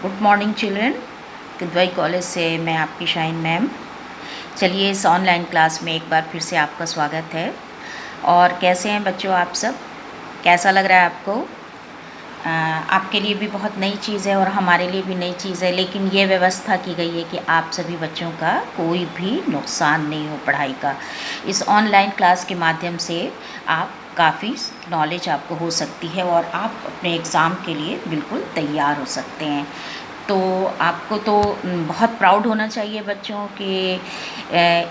Good morning children. Kidwai college से मैं आपकी शाइन मैम। चलिए, इस ऑनलाइन क्लास में एक बार फिर से आपका स्वागत है। और कैसे हैं बच्चों आप सब? कैसा लग रहा है आपको? आपके लिए भी बहुत नई चीज़ है और हमारे लिए भी नई चीज़ है, लेकिन ये व्यवस्था की गई है कि आप सभी बच्चों का कोई भी नुकसान नहीं हो पढ़ाई का। इस ऑनलाइन क्लास के माध्यम से आप काफ़ी नॉलेज आपको हो सकती है और आप अपने एग्ज़ाम के लिए बिल्कुल तैयार हो सकते हैं। तो आपको तो बहुत प्राउड होना चाहिए बच्चों के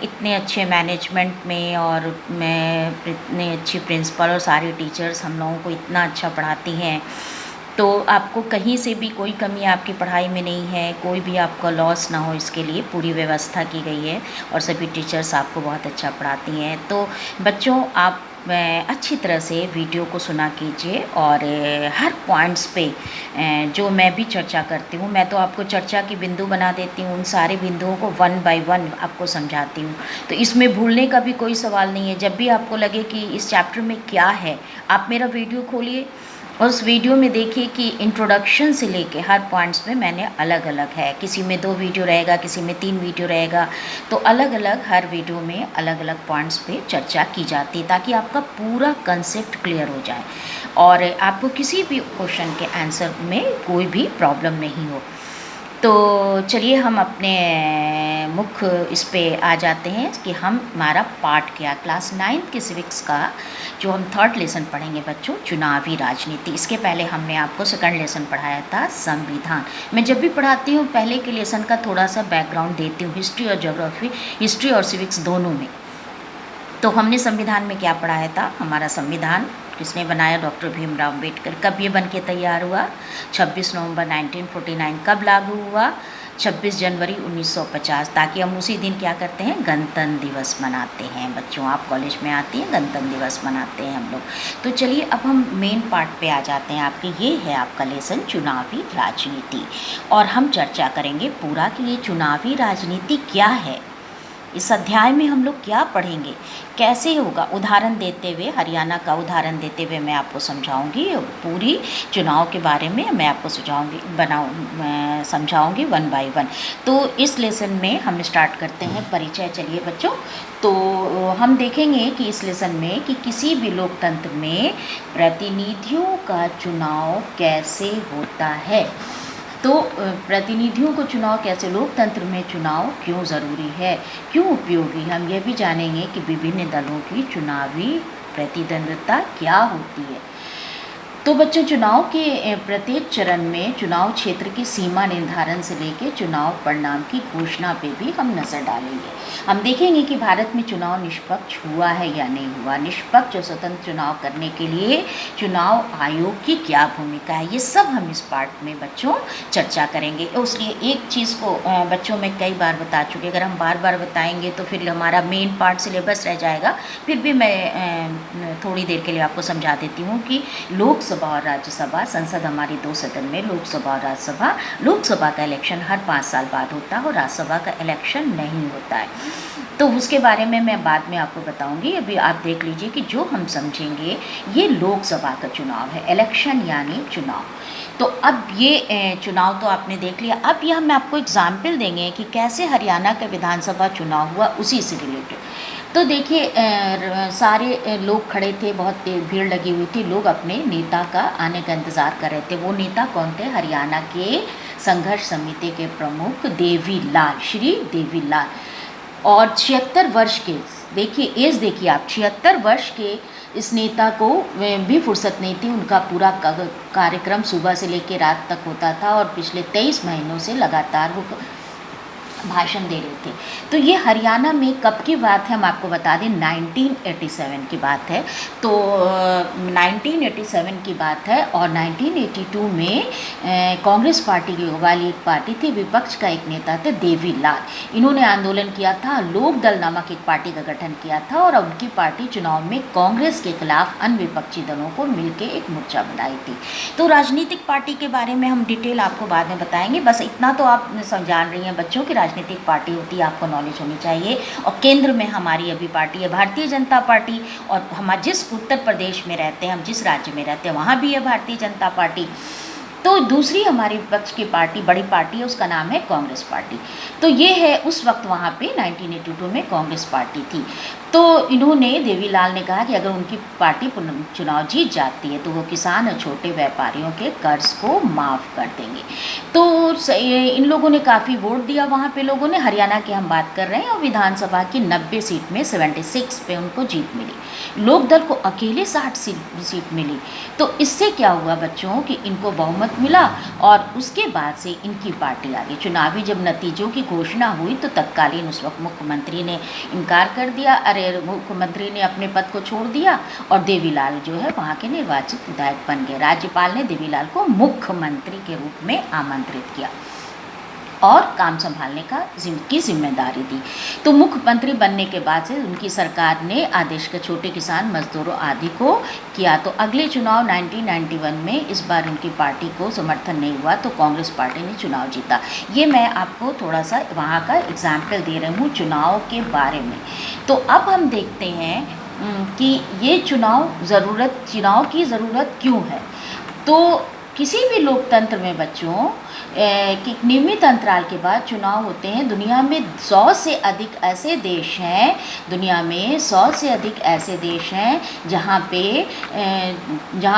इतने अच्छे मैनेजमेंट में, और मैं इतने अच्छी प्रिंसिपल और सारे टीचर्स हम लोगों को इतना अच्छा पढ़ाती हैं। तो आपको कहीं से भी कोई कमी आपकी पढ़ाई में नहीं है, कोई भी आपका लॉस ना हो, इसके लिए पूरी व्यवस्था की गई है और सभी टीचर्स आपको बहुत अच्छा पढ़ाती हैं। तो बच्चों, आप अच्छी तरह से वीडियो को सुना कीजिए और हर पॉइंट्स पे जो मैं भी चर्चा करती हूँ, मैं तो आपको चर्चा की बिंदु बना देती हूँ, उन सारे बिंदुओं को वन बाय वन आपको समझाती हूँ। तो इसमें भूलने का भी कोई सवाल नहीं है। जब भी आपको लगे कि इस चैप्टर में क्या है, आप मेरा वीडियो खोलिए और उस वीडियो में देखिए कि इंट्रोडक्शन से लेके हर पॉइंट्स में मैंने अलग अलग है, किसी में 2 वीडियो रहेगा, किसी में 3 वीडियो रहेगा, तो अलग अलग हर वीडियो में अलग अलग पॉइंट्स पे चर्चा की जाती है, ताकि आपका पूरा कंसेप्ट क्लियर हो जाए और आपको किसी भी क्वेश्चन के आंसर में कोई भी प्रॉब्लम नहीं हो। तो चलिए, हम अपने मुख्य इस पे आ जाते हैं कि हमारा पार्ट क्या, क्लास 9 के सिविक्स का जो हम 3rd लेसन पढ़ेंगे बच्चों, चुनावी राजनीति। इसके पहले हमने आपको 2nd लेसन पढ़ाया था, संविधान। मैं जब भी पढ़ाती हूँ पहले के लेसन का थोड़ा सा बैकग्राउंड देती हूँ, हिस्ट्री और ज्योग्राफी, हिस्ट्री और सिविक्स दोनों में। तो हमने संविधान में क्या पढ़ाया था? हमारा संविधान किसने बनाया? डॉक्टर भीमराव अम्बेडकर। कब ये बन के तैयार हुआ? 26 नवंबर 1949। कब लागू हुआ? 26 जनवरी 1950। ताकि हम उसी दिन क्या करते हैं? गणतंत्र दिवस मनाते हैं। बच्चों, आप कॉलेज में आती हैं, गणतंत्र दिवस मनाते हैं हम लोग। तो चलिए, अब हम मेन पार्ट पे आ जाते हैं आपके। ये है आपका लेसन चुनावी राजनीति, और हम चर्चा करेंगे पूरा कि ये चुनावी राजनीति क्या है, इस अध्याय में हम लोग क्या पढ़ेंगे, कैसे होगा। उदाहरण देते हुए, हरियाणा का उदाहरण देते हुए मैं आपको समझाऊंगी, पूरी चुनाव के बारे में मैं आपको समझाऊंगी वन बाय वन। तो इस लेसन में हम स्टार्ट करते हैं परिचय। चलिए बच्चों, तो हम देखेंगे कि इस लेसन में कि किसी भी लोकतंत्र में प्रतिनिधियों का चुनाव कैसे होता है। तो प्रतिनिधियों को चुनाव कैसे, लोकतंत्र में चुनाव क्यों ज़रूरी है, क्यों उपयोगी, हम ये भी जानेंगे कि विभिन्न दलों की चुनावी प्रतिद्वंद्विता क्या होती है। तो बच्चों, चुनाव के प्रत्येक चरण में चुनाव क्षेत्र की सीमा निर्धारण से लेकर चुनाव परिणाम की घोषणा पे भी हम नज़र डालेंगे। हम देखेंगे कि भारत में चुनाव निष्पक्ष हुआ है या नहीं हुआ, निष्पक्ष और स्वतंत्र चुनाव करने के लिए चुनाव आयोग की क्या भूमिका है, ये सब हम इस पार्ट में बच्चों चर्चा करेंगे। उसलिए एक चीज़ को बच्चों में कई बार बता चुके, अगर हम बार बार बताएंगे तो फिर हमारा मेन पार्ट सिलेबस रह जाएगा। फिर भी मैं थोड़ी देर के लिए आपको समझा देती हूँ कि लोकसभा और राज्यसभा, संसद हमारी 2 सदन में, लोकसभा और राज्यसभा। लोकसभा का इलेक्शन हर 5 साल बाद होता है और राज्यसभा का इलेक्शन नहीं होता है, तो उसके बारे में मैं बाद में आपको बताऊंगी। अभी आप देख लीजिए कि जो हम समझेंगे ये लोकसभा का चुनाव है, इलेक्शन यानी चुनाव। तो अब ये चुनाव तो आपने देख लिया। अब यह हम आपको एग्जाम्पल देंगे कि कैसे हरियाणा का विधानसभा चुनाव हुआ, उसी से रिलेटेड। तो देखिए, सारे लोग खड़े थे, बहुत भीड़ लगी हुई थी, लोग अपने नेता का आने का इंतज़ार कर रहे थे। वो नेता कौन थे? हरियाणा के संघर्ष समिति के प्रमुख देवीलाल, श्री देवीलाल। और 76 वर्ष के, देखिए एज देखिए आप, 76 वर्ष के इस नेता को भी फुर्सत नहीं थी। उनका पूरा कार्यक्रम सुबह से लेकर रात तक होता था और पिछले 23 महीनों से लगातार वो भाषण दे रहे थे। तो ये हरियाणा में कब की बात है, हम आपको बता दें 1987 की बात है। तो 1987 की बात है, और 1982 में कांग्रेस पार्टी वाली एक पार्टी थी, विपक्ष का एक नेता थे देवीलाल। इन्होंने आंदोलन किया था, लोक दल नामक एक पार्टी का गठन किया था, और उनकी पार्टी चुनाव में कांग्रेस के खिलाफ अन्य विपक्षी दलों को मिलकर एक मोर्चा बनाई थी। तो राजनीतिक पार्टी के बारे में हम डिटेल आपको बाद में बताएंगे। बस इतना तो आप जान रही हैं बच्चों की राजनीतिक पार्टी होती है, आपको नॉलेज होनी चाहिए। और केंद्र में हमारी अभी पार्टी है भारतीय जनता पार्टी, और हम जिस उत्तर प्रदेश में रहते हैं, हम जिस राज्य में रहते हैं, वहाँ भी है भारतीय जनता पार्टी। तो दूसरी हमारी विपक्ष की पार्टी, बड़ी पार्टी है, उसका नाम है कांग्रेस पार्टी। तो ये है, उस वक्त वहाँ पे 1982 में कांग्रेस पार्टी थी। तो इन्होंने, देवीलाल ने कहा कि अगर उनकी पार्टी चुनाव जीत जाती है तो वो किसान और छोटे व्यापारियों के कर्ज को माफ़ कर देंगे। तो इन लोगों ने काफ़ी वोट दिया वहाँ पे लोगों ने। हरियाणा की हम बात कर रहे हैं, और विधानसभा की 90 सीट में 76 पे उनको जीत मिली। लोकदल को अकेले 60 सीट मिली। तो इससे क्या हुआ बच्चों कि इनको बहुमत मिला, और उसके बाद से इनकी पार्टी आ गई। चुनावी जब नतीजों की घोषणा हुई तो तत्कालीन उस वक्त मुख्यमंत्री ने इनकार कर दिया, अरे मुख्यमंत्री ने अपने पद को छोड़ दिया, और देवीलाल जो है वहाँ के निर्वाचित विधायक बन गए। राज्यपाल ने देवीलाल को मुख्यमंत्री के रूप में आमंत्रित किया और काम संभालने की जिम्मेदारी दी। तो मुख्यमंत्री बनने के बाद से उनकी सरकार ने आदेश के छोटे किसान, मजदूरों आदि को किया। तो अगले चुनाव 1991 में इस बार उनकी पार्टी को समर्थन नहीं हुआ, तो कांग्रेस पार्टी ने चुनाव जीता। ये मैं आपको थोड़ा सा वहाँ का एग्जाम्पल दे रही हूँ चुनाव के बारे में। तो अब हम देखते हैं कि ये चुनाव की ज़रूरत क्यों है। तो किसी भी लोकतंत्र में बच्चों कि नियमित अंतराल के बाद चुनाव होते हैं। दुनिया में 100 से अधिक ऐसे देश हैं, जहाँ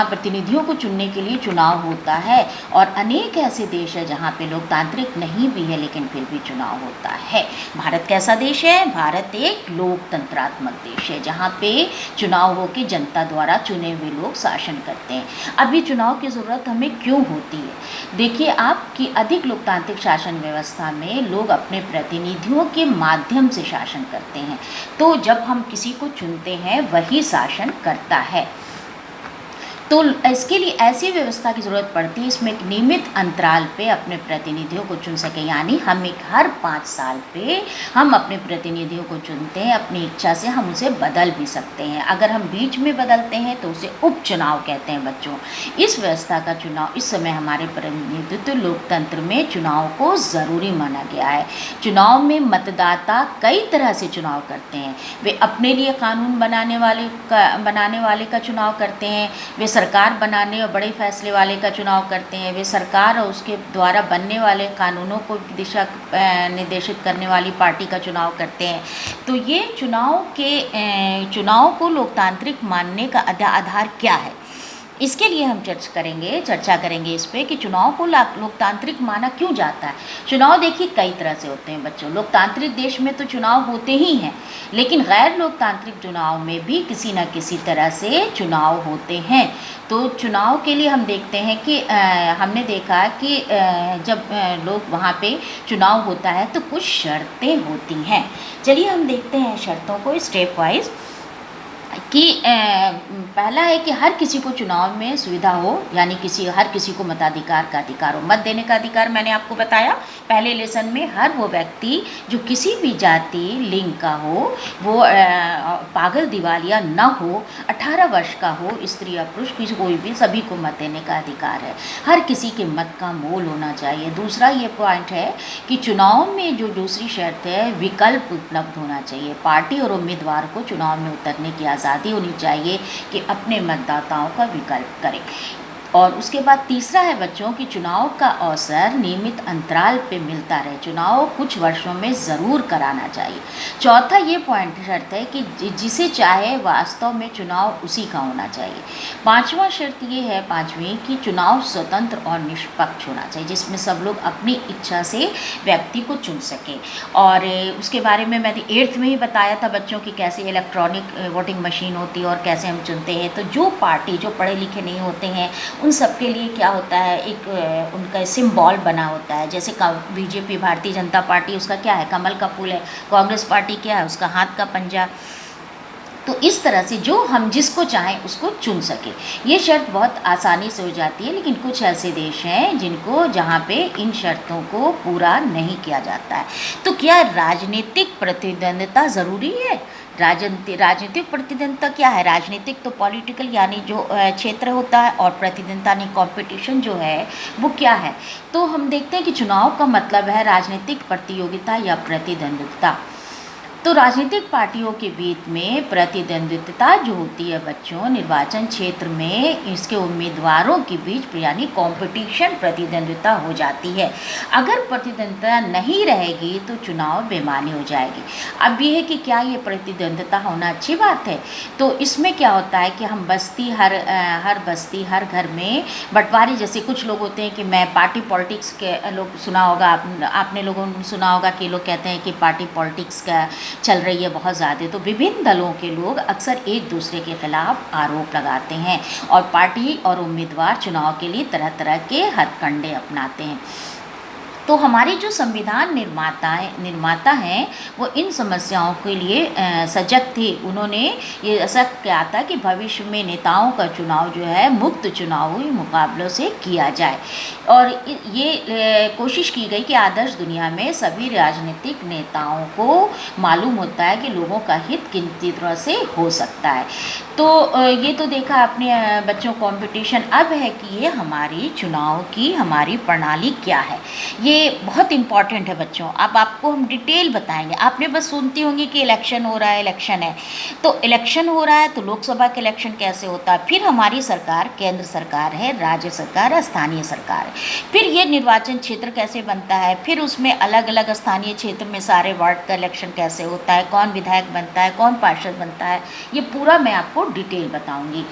प्रतिनिधियों को चुनने के लिए चुनाव होता है, और अनेक ऐसे देश हैं जहाँ पे लोकतांत्रिक नहीं भी है लेकिन फिर भी चुनाव होता है। भारत कैसा देश है? भारत एक लोकतंत्रात्मक देश है जहाँ पे चुनाव होकर जनता द्वारा चुने हुए लोग शासन करते हैं। अभी चुनाव की ज़रूरत हमें क्यों होती है? देखिए आप कि अधिक लोकतांत्रिक शासन व्यवस्था में लोग अपने प्रतिनिधियों के माध्यम से शासन करते हैं। तो जब हम किसी को चुनते हैं वही शासन करता है। तो इसके लिए ऐसी व्यवस्था की ज़रूरत पड़ती है, इसमें एक नियमित अंतराल पे अपने प्रतिनिधियों को चुन सकें। यानी हम हर 5 साल पे हम अपने प्रतिनिधियों को चुनते हैं, अपनी इच्छा से हम उसे बदल भी सकते हैं। अगर हम बीच में बदलते हैं तो उसे उपचुनाव कहते हैं बच्चों। इस व्यवस्था का चुनाव इस समय हमारे प्रतिनिधित्व लोकतंत्र में चुनाव को ज़रूरी माना गया है। चुनाव में मतदाता कई तरह से चुनाव करते हैं। वे अपने लिए कानून बनाने वाले का चुनाव करते हैं, वे सरकार बनाने और बड़े फैसले वाले का चुनाव करते हैं, वे सरकार और उसके द्वारा बनने वाले कानूनों को दिशा निर्देशित करने वाली पार्टी का चुनाव करते हैं। तो ये चुनाव को लोकतांत्रिक मानने का आधार क्या है, इसके लिए हम चर्चा करेंगे इस पे कि चुनाव को लोकतांत्रिक माना क्यों जाता है। चुनाव देखिए कई तरह से होते हैं बच्चों। लोकतांत्रिक देश में तो चुनाव होते ही हैं, लेकिन गैर लोकतांत्रिक चुनाव में भी किसी न किसी तरह से चुनाव होते हैं। तो चुनाव के लिए हम देखते हैं कि हमने देखा कि जब लोग वहाँ पे चुनाव होता है तो कुछ शर्तें होती हैं। चलिए हम देखते हैं शर्तों को स्टेप वाइज। कि पहला है कि हर किसी को चुनाव में सुविधा हो, यानी हर किसी को मताधिकार का अधिकार हो। मत देने का अधिकार मैंने आपको बताया पहले लेसन में। हर वो व्यक्ति जो किसी भी जाति लिंग का हो, वो पागल दिवालिया न हो, 18 वर्ष का हो, स्त्री या पुरुष कोई भी, सभी को मत देने का अधिकार है। हर किसी के मत का मोल होना चाहिए। दूसरा ये पॉइंट है कि चुनाव में जो दूसरी शर्त है, विकल्प उपलब्ध होना चाहिए। पार्टी और उम्मीदवार को चुनाव में उतरने की आज़ादी होनी चाहिए कि अपने मतदाताओं का विकल्प करें। और उसके बाद तीसरा है बच्चों कि चुनाव का अवसर नियमित अंतराल पे मिलता रहे। चुनाव कुछ वर्षों में ज़रूर कराना चाहिए। चौथा ये पॉइंट शर्त है कि जिसे चाहे वास्तव में चुनाव उसी का होना चाहिए। पांचवा शर्त ये है, पांचवी, कि चुनाव स्वतंत्र और निष्पक्ष होना चाहिए, जिसमें सब लोग अपनी इच्छा से व्यक्ति को चुन सकें। और उसके बारे में मैंने 8th में ही बताया था बच्चों कि कैसे इलेक्ट्रॉनिक वोटिंग मशीन होती है और कैसे हम चुनते हैं। तो जो पार्टी जो पढ़े लिखे नहीं होते हैं उन सब के लिए क्या होता है, एक उनका सिंबल बना होता है। जैसे बीजेपी भारतीय जनता पार्टी, उसका क्या है, कमल का फूल है। कांग्रेस पार्टी क्या है, उसका हाथ का पंजा। तो इस तरह से जो हम जिसको चाहें उसको चुन सके, ये शर्त बहुत आसानी से हो जाती है। लेकिन कुछ ऐसे देश हैं जहाँ पे इन शर्तों को पूरा नहीं किया जाता है। तो क्या राजनीतिक प्रतिद्वंद्विता ज़रूरी है? राजनीतिक प्रतिद्वंद्विता क्या है? राजनीतिक तो पॉलिटिकल यानी जो क्षेत्र होता है, और प्रतिद्वंद्विता यानी कॉम्पिटिशन जो है वो क्या है। तो हम देखते हैं कि चुनाव का मतलब है राजनीतिक प्रतियोगिता या प्रतिद्वंद्विता। तो राजनीतिक पार्टियों के बीच में प्रतिद्वंद्विता जो होती है बच्चों, निर्वाचन क्षेत्र में इसके उम्मीदवारों के बीच यानी कंपटीशन प्रतिद्वंद्विता हो जाती है। अगर प्रतिद्वंद्विता नहीं रहेगी तो चुनाव बेमानी हो जाएगी। अब ये है कि क्या ये प्रतिद्वंद्विता होना अच्छी बात है? तो इसमें क्या होता है कि हम बस्ती हर बस्ती हर घर में बंटवारे, जैसे कुछ लोग होते हैं कि मैं पार्टी पॉलिटिक्स के, लोग सुना होगा आपने लोगों ने सुना होगा कि लोग कहते हैं कि पार्टी पॉलिटिक्स का चल रही है बहुत ज़्यादा। तो विभिन्न दलों के लोग अक्सर एक दूसरे के खिलाफ आरोप लगाते हैं और पार्टी और उम्मीदवार चुनाव के लिए तरह तरह के हथकंडे अपनाते हैं। तो हमारे जो संविधान निर्माता हैं वो इन समस्याओं के लिए सजग थे। उन्होंने ये ऐसा कहा था कि भविष्य में नेताओं का चुनाव जो है मुक्त चुनावी मुकाबलों से किया जाए, और ये कोशिश की गई कि आदर्श दुनिया में सभी राजनीतिक नेताओं को मालूम होता है कि लोगों का हित किन तरह से हो सकता है। तो ये तो देखा आपने बच्चों कंपटीशन। अब है कि ये हमारी चुनाव की हमारी प्रणाली क्या है, ये बहुत इम्पॉर्टेंट है बच्चों। अब आपको हम डिटेल बताएंगे। आपने बस सुनती होंगी कि इलेक्शन हो रहा है, इलेक्शन है। तो इलेक्शन हो रहा है तो लोकसभा का इलेक्शन कैसे होता है, फिर हमारी सरकार केंद्र सरकार है, राज्य सरकार है, स्थानीय सरकार है, फिर ये निर्वाचन क्षेत्र कैसे बनता है, फिर उसमें अलग अलग स्थानीय क्षेत्र में सारे वार्ड का इलेक्शन कैसे होता है, कौन विधायक बनता है, कौन पार्षद बनता है, ये पूरा मैं आपको डिटेल बताऊंगी।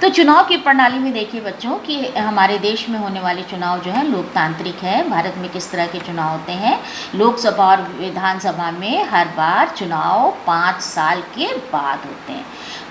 तो चुनाव की प्रणाली में देखिए बच्चों कि हमारे देश में होने वाले चुनाव जो है लोकतांत्रिक है। भारत में किस तरह के चुनाव होते हैं, लोकसभा और विधानसभा में हर बार चुनाव 5 साल के बाद होते हैं।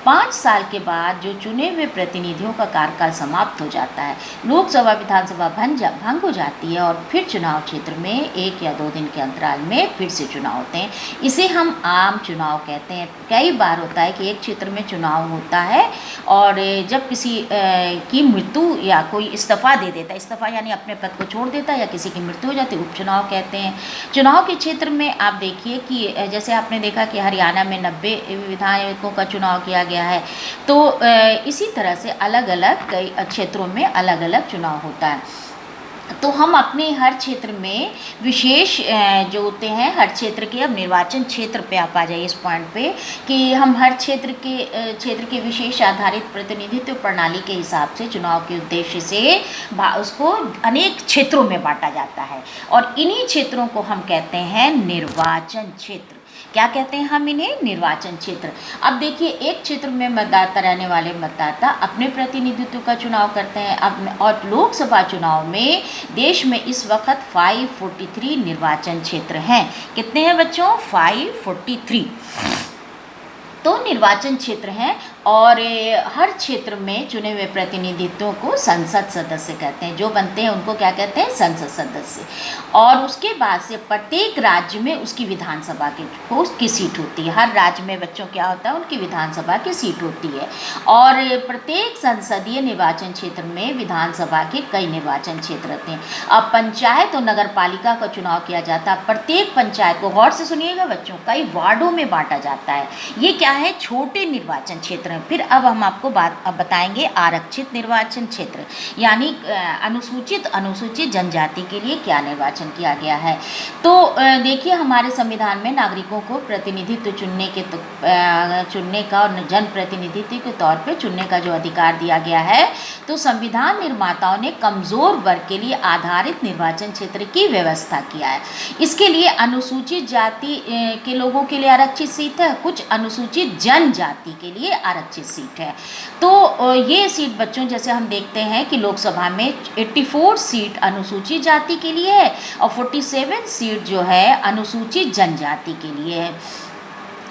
5 साल के बाद जो चुने हुए प्रतिनिधियों का कार्यकाल समाप्त हो जाता है, लोकसभा विधानसभा भंग हो जाती है और फिर चुनाव क्षेत्र में 1 या 2 दिन के अंतराल में फिर से चुनाव होते हैं। इसे हम आम चुनाव कहते हैं। कई बार होता है कि एक क्षेत्र में चुनाव होता है और जब किसी की मृत्यु या कोई इस्तीफा दे देता है, इस्तीफा यानी अपने पद को छोड़ देता है, या किसी की मृत्यु हो जाती है, उपचुनाव कहते हैं। चुनाव के क्षेत्र में आप देखिए कि जैसे आपने देखा कि हरियाणा में 90 विधायकों का चुनाव किया गया है। तो इसी तरह से अलग अलग कई क्षेत्रों में अलग अलग चुनाव होता है। तो हम अपने हर क्षेत्र में विशेष जो होते हैं हर क्षेत्र के, अब निर्वाचन क्षेत्र पे आप आ जाइए इस पॉइंट पे कि हम हर क्षेत्र के विशेष आधारित प्रतिनिधित्व प्रणाली के हिसाब से चुनाव के उद्देश्य से उसको अनेक क्षेत्रों में बांटा जाता है और इन्हीं क्षेत्रों को हम कहते हैं निर्वाचन क्षेत्र। क्या कहते हैं हम इन्हें? निर्वाचन क्षेत्र। अब देखिए एक क्षेत्र में मतदाता रहने वाले मतदाता अपने प्रतिनिधित्व का चुनाव करते हैं। और लोकसभा चुनाव में देश में इस वक्त 543 निर्वाचन क्षेत्र हैं। कितने हैं बच्चों? 543 तो निर्वाचन क्षेत्र हैं और हर क्षेत्र में चुने हुए प्रतिनिधित्वों को संसद सदस्य कहते हैं। जो बनते हैं उनको क्या कहते हैं? संसद सदस्य। और उसके बाद से प्रत्येक राज्य में उसकी विधानसभा की सीट होती है। हर राज्य में बच्चों क्या होता है? उनकी विधानसभा की सीट होती है। और प्रत्येक संसदीय निर्वाचन क्षेत्र में विधानसभा के कई निर्वाचन क्षेत्र रहते हैं। अब पंचायत और नगर पालिका का चुनाव किया जाता है। प्रत्येक पंचायत को गौर से सुनिएगा बच्चों, कई वार्डों में बांटा जाता है। ये क्या है? छोटे निर्वाचन क्षेत्र। फिर अब हम आपको अब बताएंगे आरक्षित निर्वाचन क्षेत्र, यानी अनुसूचित जनजाति के लिए क्या निर्वाचन किया गया है। तो देखिए हमारे संविधान में नागरिकों को प्रतिनिधित्व चुनने का और जनप्रतिनिधित्व के तौर पे चुनने का जो अधिकार दिया गया है, तो संविधान निर्माताओं ने कमज़ोर वर्ग के लिए आधारित निर्वाचन क्षेत्र की व्यवस्था किया है। इसके लिए अनुसूचित जाति के लोगों के लिए आरक्षित सीट है, कुछ अनुसूचित जनजाति के लिए आरक्षित सीट है। तो ये सीट बच्चों जैसे हम देखते हैं कि लोकसभा में 84 सीट अनुसूचित जाति के लिए है और 47 सीट जो है अनुसूचित जनजाति के लिए है।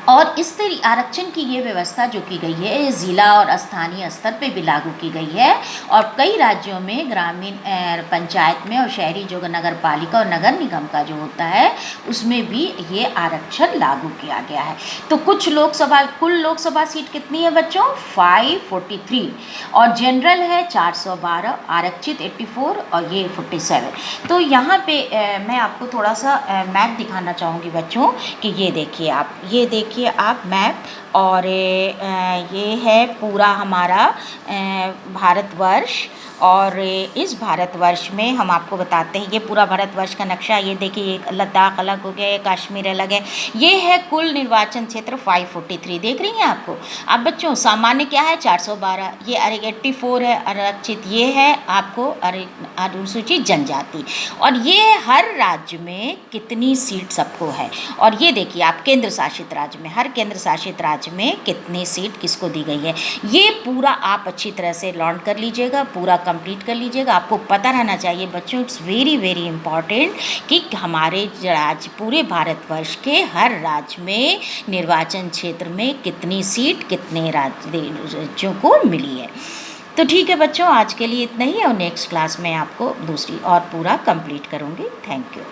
और इस तरह आरक्षण की ये व्यवस्था जो की गई है ज़िला और स्थानीय स्तर पे भी लागू की गई है और कई राज्यों में ग्रामीण पंचायत में और शहरी जो नगर पालिका और नगर निगम का जो होता है उसमें भी ये आरक्षण लागू किया गया है। तो कुल लोकसभा सीट कितनी है बच्चों? 543 और जनरल है 412, आरक्षित 84 और ये 47। तो यहाँ पे मैं आपको थोड़ा सा मैप दिखाना चाहूँगी बच्चों कि ये देखिए देखिए आप मैप, और ये है पूरा हमारा भारतवर्ष। और इस भारतवर्ष में हम आपको बताते हैं, ये पूरा भारतवर्ष का नक्शा, ये देखिए एक लद्दाख अलग हो गया है, कश्मीर अलग है। ये है कुल निर्वाचन क्षेत्र 543, देख रही हैं आपको। अब बच्चों सामान्य क्या है 412, ये 84 है आरक्षित, ये है आपको अनुसूचित जनजाति। और ये हर राज्य में कितनी सीट सबको है, और ये देखिए आप केंद्र शासित राज्य में, हर केंद्र शासित राज्य में कितनी सीट किसको दी गई है, ये पूरा आप अच्छी तरह से लर्न कर लीजिएगा, पूरा कंप्लीट कर लीजिएगा। आपको पता रहना चाहिए बच्चों, इट्स वेरी वेरी इंपॉर्टेंट कि हमारे राज्य, पूरे भारतवर्ष के हर राज्य में निर्वाचन क्षेत्र में कितनी सीट कितने राज्यों को मिली है। तो ठीक है बच्चों, आज के लिए इतना ही, और नेक्स्ट क्लास में आपको दूसरी और पूरा कंप्लीट करूँगी। Thank you.